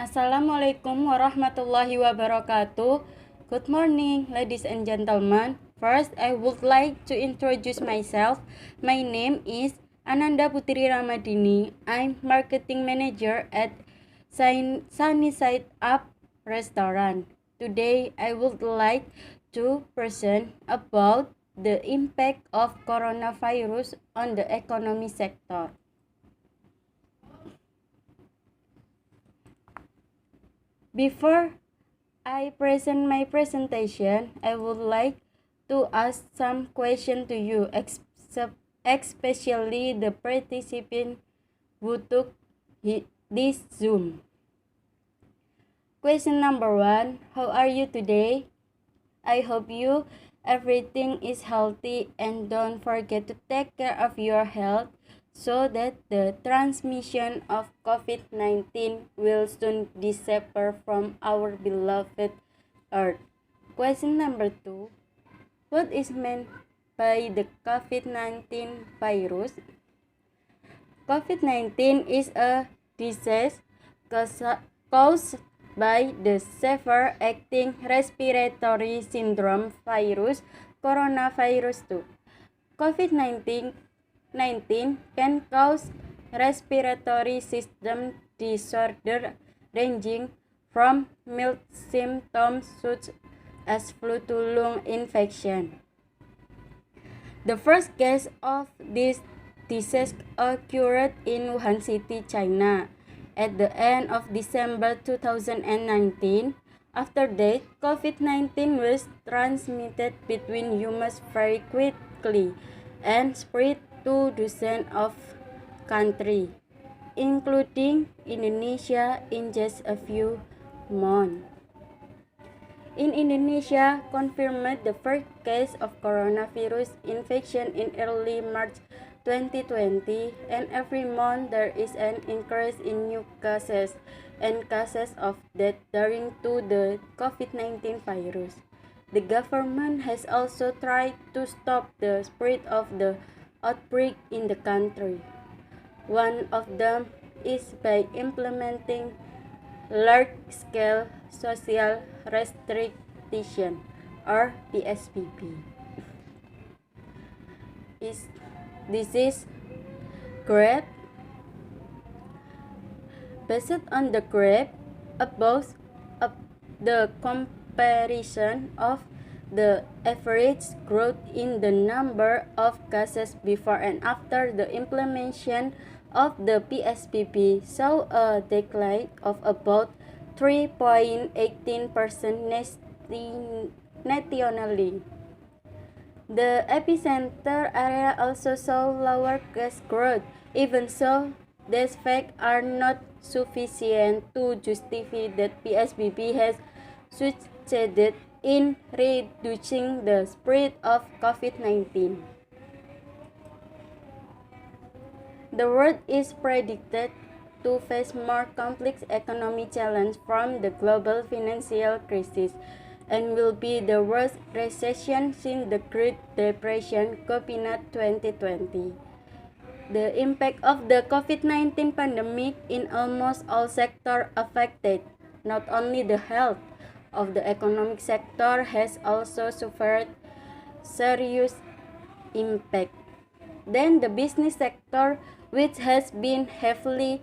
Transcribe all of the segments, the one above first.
Assalamualaikum warahmatullahi wabarakatuh. Good morning, ladies and gentlemen. First, I would like to introduce myself. My name is Ananda Putri Ramadhini. I'm marketing manager at Sunny Side Up restaurant. Today, I would like to present about the impact of coronavirus on the economy sector. Before I present my presentation, I would like to ask some questions to you, especially the participants who took this Zoom. Question number 1, how are you today? I hope everything is healthy and don't forget to take care of your health so that the transmission of COVID-19 will soon disappear from our beloved Earth. Question number 2. What is meant by the COVID-19 virus? COVID-19 is a disease caused by the severe acting respiratory syndrome virus coronavirus 2. COVID-19 can cause respiratory system disorder ranging from mild symptoms such as flu to lung infection. The first case of this disease occurred in Wuhan City, China, at the end of December 2019. After that, COVID-19 was transmitted between humans very quickly and spread to dozens of countries, including Indonesia, in just a few months. In Indonesia, confirmed the first case of coronavirus infection in early March 2020, and every month there is an increase in new cases and cases of death due to the COVID-19 virus. The government has also tried to stop the spread of the outbreak in the country. One of them is by implementing large-scale social restriction or PSBB. This is graph. Based on the graph above, the comparison of the average growth in the number of cases before and after the implementation of the PSBB saw a decline of about 3.18% nationally. The epicenter area also saw lower case growth. Even so, these facts are not sufficient to justify that PSBB has succeeded in reducing the spread of COVID-19. The world is predicted to face more complex economic challenges from the global financial crisis and will be the worst recession since the Great Depression COVID 2020. The impact of the COVID-19 pandemic in almost all sectors affected. Not only the health of the economic sector has also suffered serious impact. Then the business sector, which has been heavily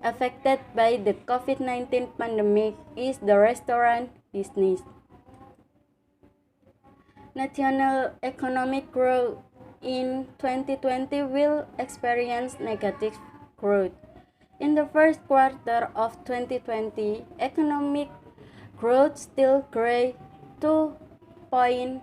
affected by the COVID-19 pandemic, is the restaurant business. National economic growth in 2020 will experience negative growth. In the first quarter of 2020, economic growth still grew 2.97%,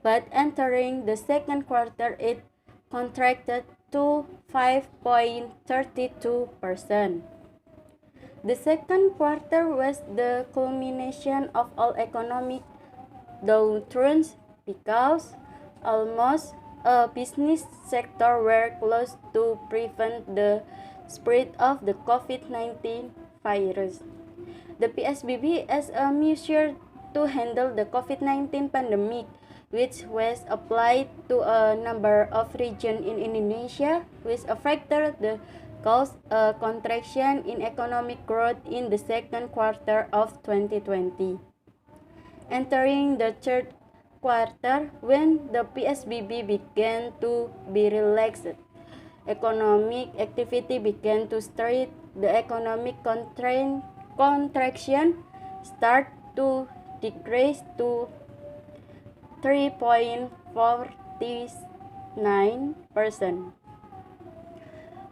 but entering the second quarter it contracted to 5.32%. The second quarter was the culmination of all economic downturns because almost a business sector were closed to prevent the spread of the COVID-19 virus. The PSBB as a measure to handle the COVID-19 pandemic, which was applied to a number of regions in Indonesia, which affected the caused a contraction in economic growth in the second quarter of 2020. Entering the third quarter, when the PSBB began to be relaxed, economic activity began to start. The economic contraction started to decrease to 3.49%.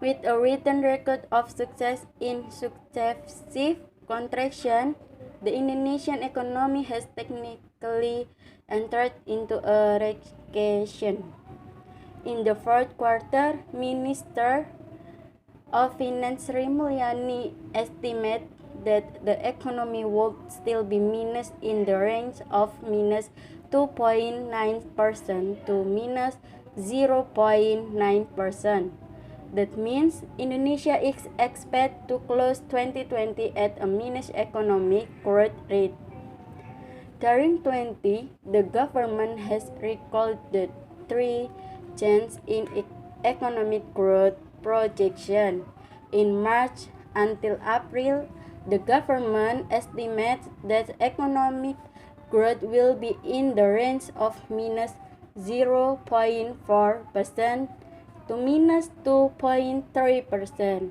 With a written record of success in successive contraction, the Indonesian economy has technically entered into a recession. In the fourth quarter, Minister of Finance Sri Mulyani estimated that the economy would still be minus in the range of minus 2.9% to minus 0.9%. That means Indonesia is expected to close 2020 at a minus economic growth rate. During 2020, the government has recorded 3 changes in economic growth projection. In March until April, the government estimates that economic growth will be in the range of minus 0.4% to minus 2.3%.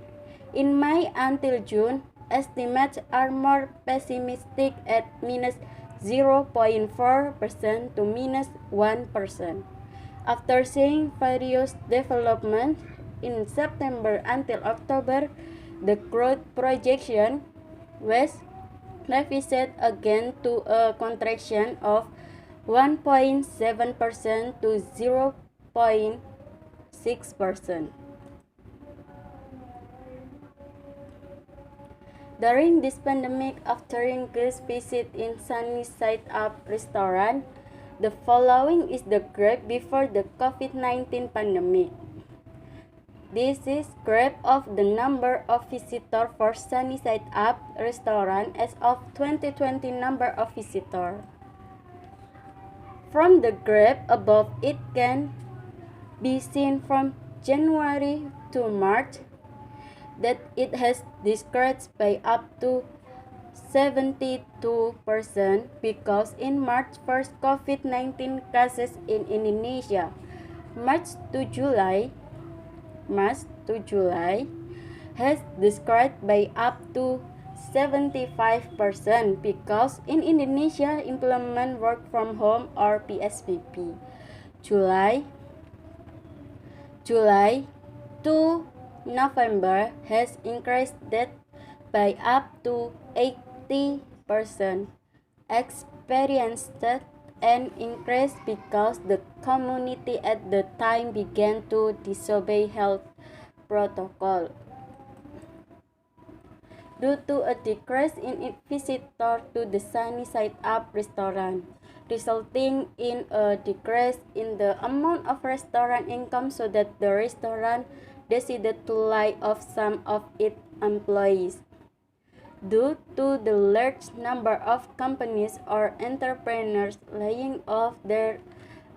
In May until June, estimates are more pessimistic at minus 0.4% to minus 1%. After seeing various developments, in September until October, the growth projection was revised again to a contraction of 1.7% to 0.6%. During this pandemic, after increased visit in Sunny Side Up restaurant, the following is the graph before the COVID-19 pandemic. This is graph of the number of visitors for Sunny Side Up restaurant as of 2020 number of visitors. From the graph above, it can be seen from January to March that it has decreased by up to 72% because in March, first COVID-19 cases in Indonesia. March to July has decreased by up to 75% because in Indonesia implement work from home or PSBB. July to November has increased that by up to 80%. Experienced an increase because the community at the time began to disobey health protocol. Due to a decrease in visitors to the Sunny Side Up restaurant, resulting in a decrease in the amount of restaurant income, so that the restaurant decided to lay off some of its employees. Due to the large number of companies or entrepreneurs laying off their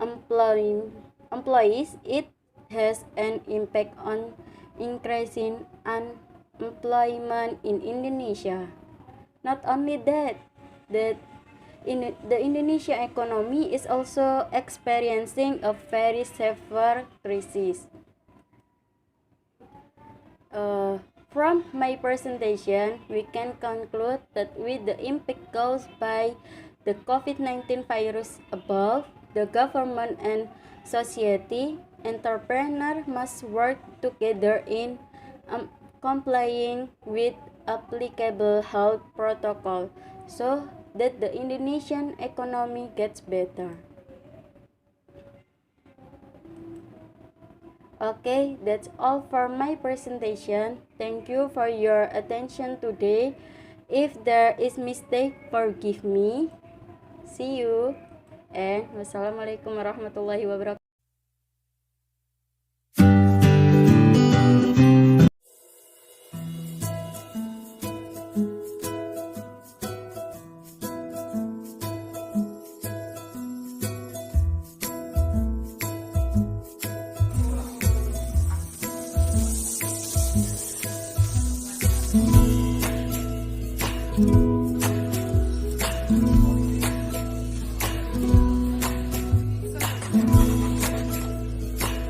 employees, it has an impact on increasing unemployment in Indonesia. Not only that, the Indonesian economy is also experiencing a very severe crisis. From my presentation, we can conclude that with the impact caused by the COVID-19 virus above, the government and society, entrepreneurs must work together in complying with applicable health protocol so that the Indonesian economy gets better. Okay, that's all for my presentation. Thank you for your attention today. If there is mistake, forgive me. See you, and wassalamualaikum warahmatullahi wabarakatuh.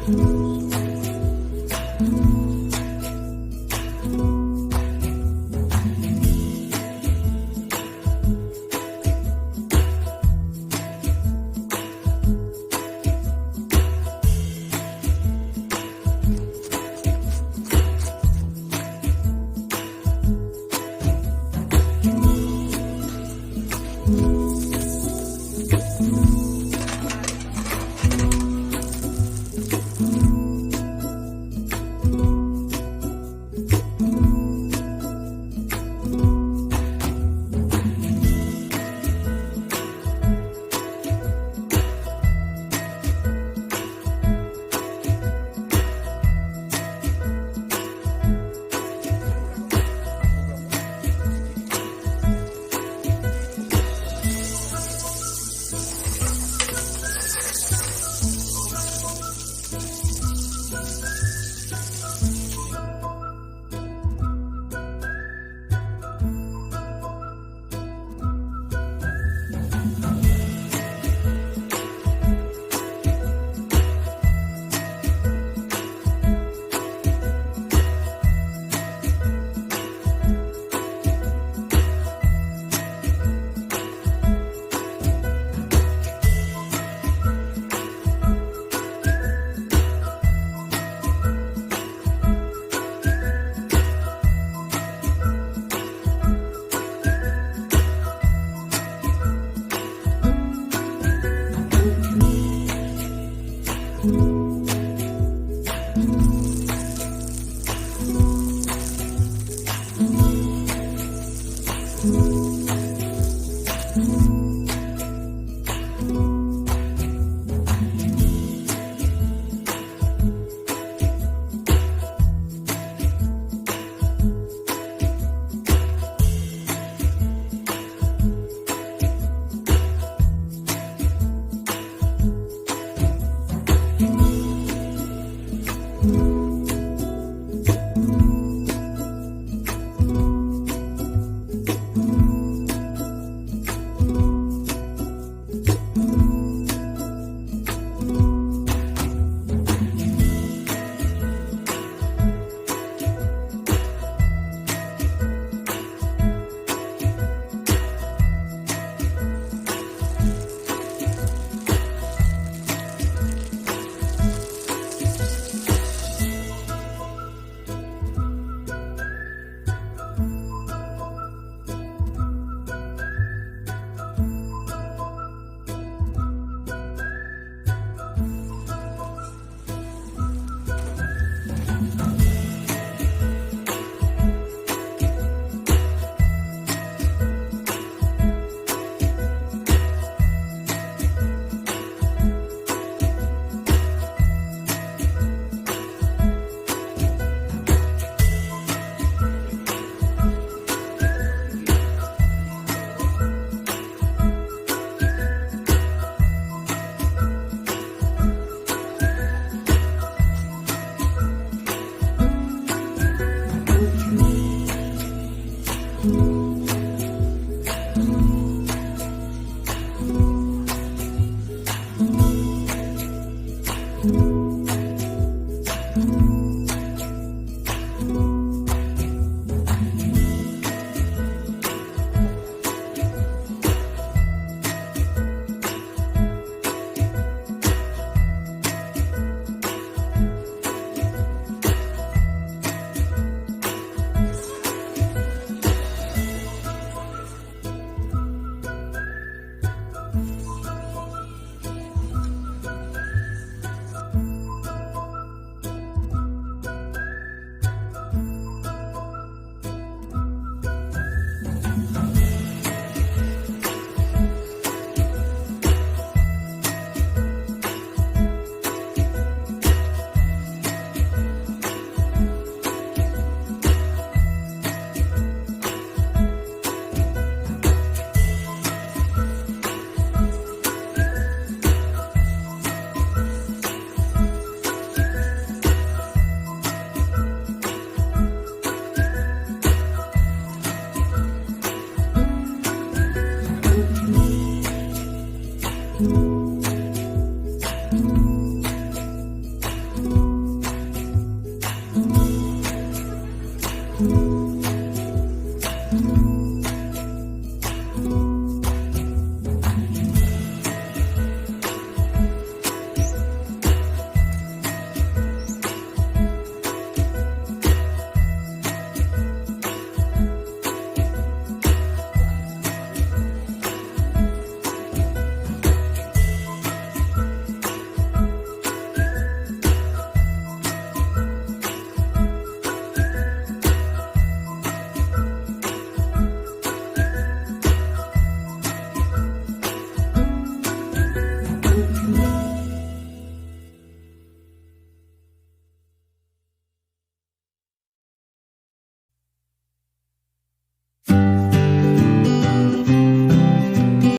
you.